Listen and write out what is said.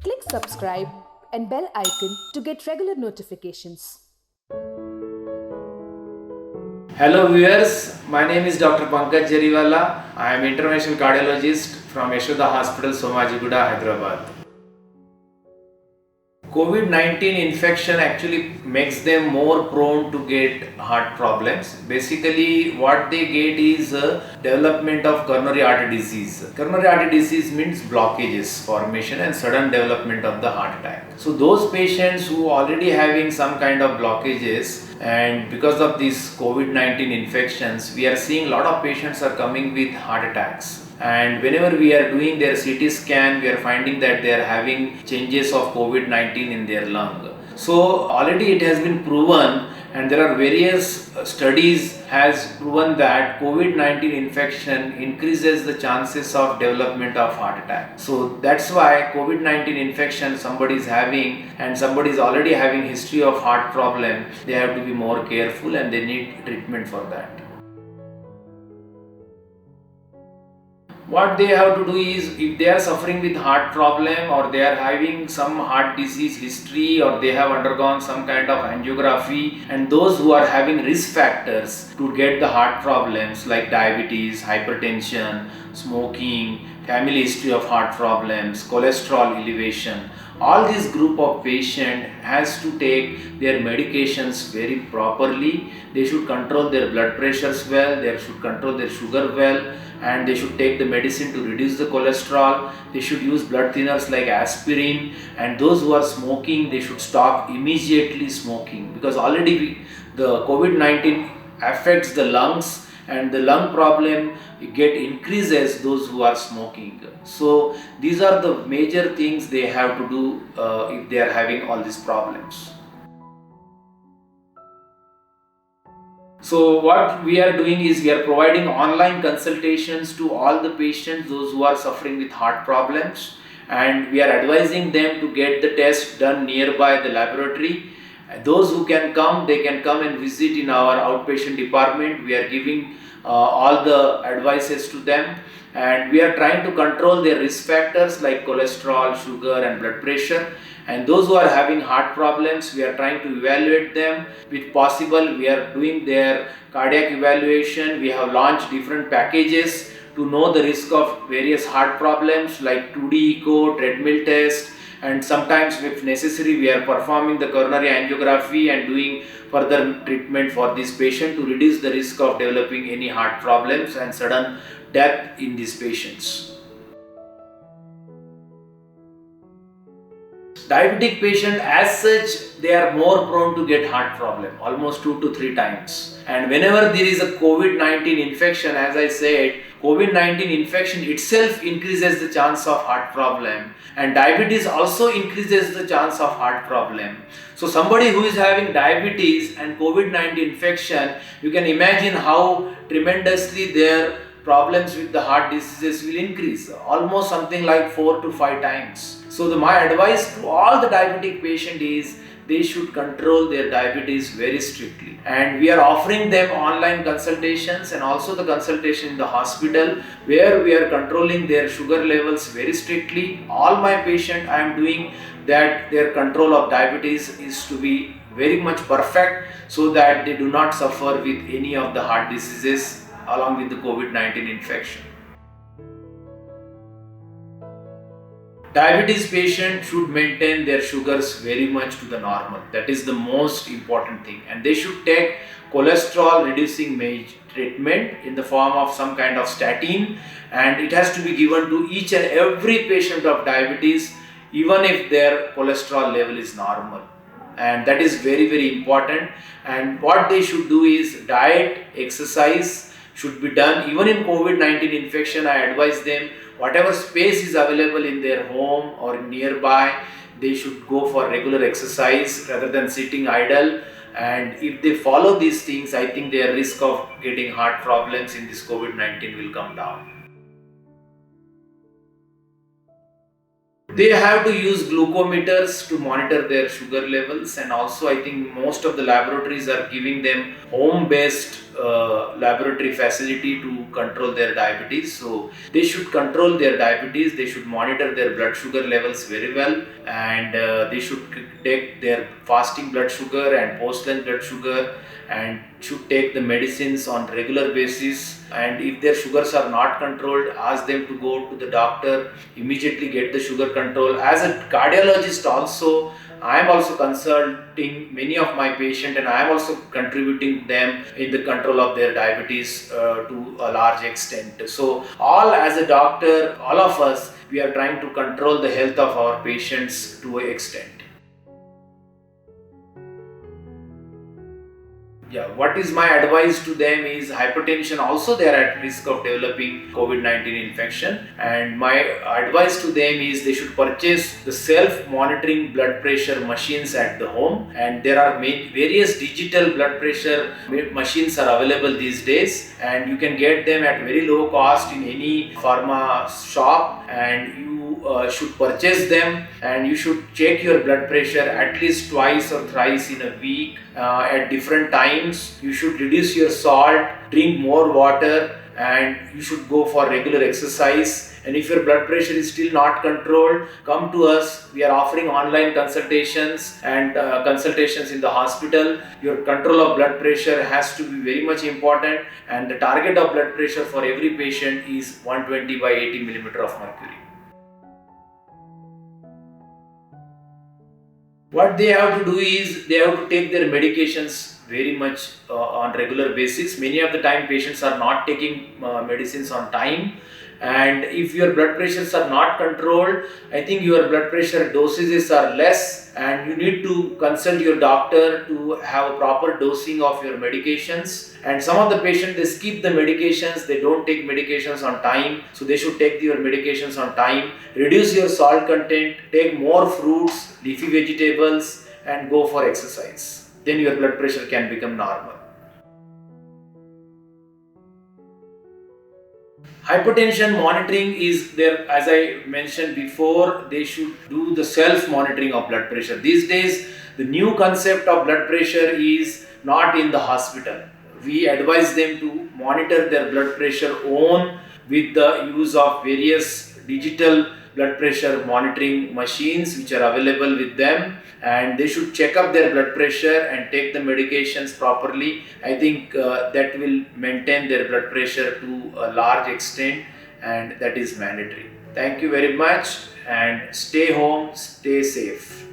Click subscribe and bell icon to get regular notifications. Hello viewers, my name is Dr. Pankaj Jariwala. I am interventional cardiologist from Yashoda Hospital, Somajiguda, Hyderabad. COVID-19 infection actually makes them more prone to get heart problems. Basically, what they get is development of coronary artery disease. Coronary artery disease means blockages formation and sudden development of the heart attack. So those patients who already having some kind of blockages, and because of these COVID-19 infections, we are seeing a lot of patients are coming with heart attacks. And whenever we are doing their CT scan, we are finding that they are having changes of COVID-19 in their lung. So already it has been proven, and there are various studies has proven that COVID-19 infection increases the chances of development of heart attack. So that's why COVID-19 infection somebody is having and somebody is already having history of heart problem, they have to be more careful and they need treatment for that. What they have to do is, if they are suffering with heart problem or they are having some heart disease history or they have undergone some kind of angiography, and those who are having risk factors to get the heart problems like diabetes, hypertension, smoking, family history of heart problems, cholesterol elevation, all this group of patient has to take their medications very properly. They should control their blood pressures well, they should control their sugar well, and they should take the medicine to reduce the cholesterol. They should use blood thinners like aspirin, and those who are smoking, they should stop immediately smoking, because already the COVID-19 affects the lungs, and the lung problem get increases those who are smoking. So these are the major things they have to do if they are having all these problems. So what we are doing is we are providing online consultations to all the patients, those who are suffering with heart problems, and we are advising them to get the test done nearby the laboratory. Those who can come, they can come and visit in our outpatient department. We are giving all the advices to them, and we are trying to control their risk factors like cholesterol, sugar and blood pressure. And those who are having heart problems, we are trying to evaluate them. If possible, we are doing their cardiac evaluation. We have launched different packages to know the risk of various heart problems like 2D echo, treadmill test, and sometimes if necessary we are performing the coronary angiography and doing further treatment for this patient to reduce the risk of developing any heart problems and sudden death in these patients. Diabetic patient as such, they are more prone to get heart problem, almost 2 to 3 times. And whenever there is a COVID-19 infection, as I said, COVID-19 infection itself increases the chance of heart problem, and diabetes also increases the chance of heart problem. So somebody who is having diabetes and COVID-19 infection, you can imagine how tremendously their problems with the heart diseases will increase, almost something like 4 to 5 times. So my advice to all the diabetic patient is they should control their diabetes very strictly, and we are offering them online consultations and also the consultation in the hospital where we are controlling their sugar levels very strictly. All my patient I am doing that their control of diabetes is to be very much perfect, so that they do not suffer with any of the heart diseases along with the COVID-19 infection. Diabetes patient should maintain their sugars very much to the normal. That is the most important thing, and they should take cholesterol reducing treatment in the form of some kind of statin, and it has to be given to each and every patient of diabetes even if their cholesterol level is normal, and that is very important. And what they should do is diet, exercise should be done. Even in COVID-19 infection, I advise them whatever space is available in their home or nearby, they should go for regular exercise rather than sitting idle. And if they follow these things, I think their risk of getting heart problems in this COVID-19 will come down. They have to use glucometers to monitor their sugar levels, and also I think most of the laboratories are giving them home-based laboratory facility to control their diabetes. So they should control their diabetes. They should monitor their blood sugar levels very well, and they should take their fasting blood sugar and post-lunch blood sugar, and should take the medicines on regular basis. And if their sugars are not controlled, ask them to go to the doctor, immediately get the sugar control. As a cardiologist also, I am also consulting many of my patients, and I am also contributing them in the control of their diabetes to a large extent. So all, as a doctor, all of us, we are trying to control the health of our patients to an extent. Yeah, what is my advice to them is hypertension also they are at risk of developing COVID-19 infection, and my advice to them is they should purchase the self-monitoring blood pressure machines at the home, and there are various digital blood pressure machines are available these days, and you can get them at very low cost in any pharma shop, and you should purchase them, and you should check your blood pressure at least twice or thrice in a week at different times. You should reduce your salt, drink more water, and you should go for regular exercise. And if your blood pressure is still not controlled, come to us. We are offering online consultations and consultations in the hospital. Your control of blood pressure has to be very much important, and the target of blood pressure for every patient is 120 by 80 millimeter of mercury. What they have to do is they have to take their medications very much on regular basis. Many of the time patients are not taking medicines on time, and if your blood pressures are not controlled, I think your blood pressure dosages are less, and you need to consult your doctor to have a proper dosing of your medications. And some of the patients, they skip the medications, they don't take medications on time, so they should take your medications on time. Reduce your salt content, take more fruits, leafy vegetables, and go for exercise. Then your blood pressure can become normal. Hypertension monitoring is there, as I mentioned before, they should do the self-monitoring of blood pressure. These days, the new concept of blood pressure is not in the hospital. We advise them to monitor their blood pressure on with the use of various digital blood pressure monitoring machines which are available with them, and they should check up their blood pressure and take the medications properly. I think that will maintain their blood pressure to a large extent, and that is mandatory. Thank you very much, and stay home, stay safe.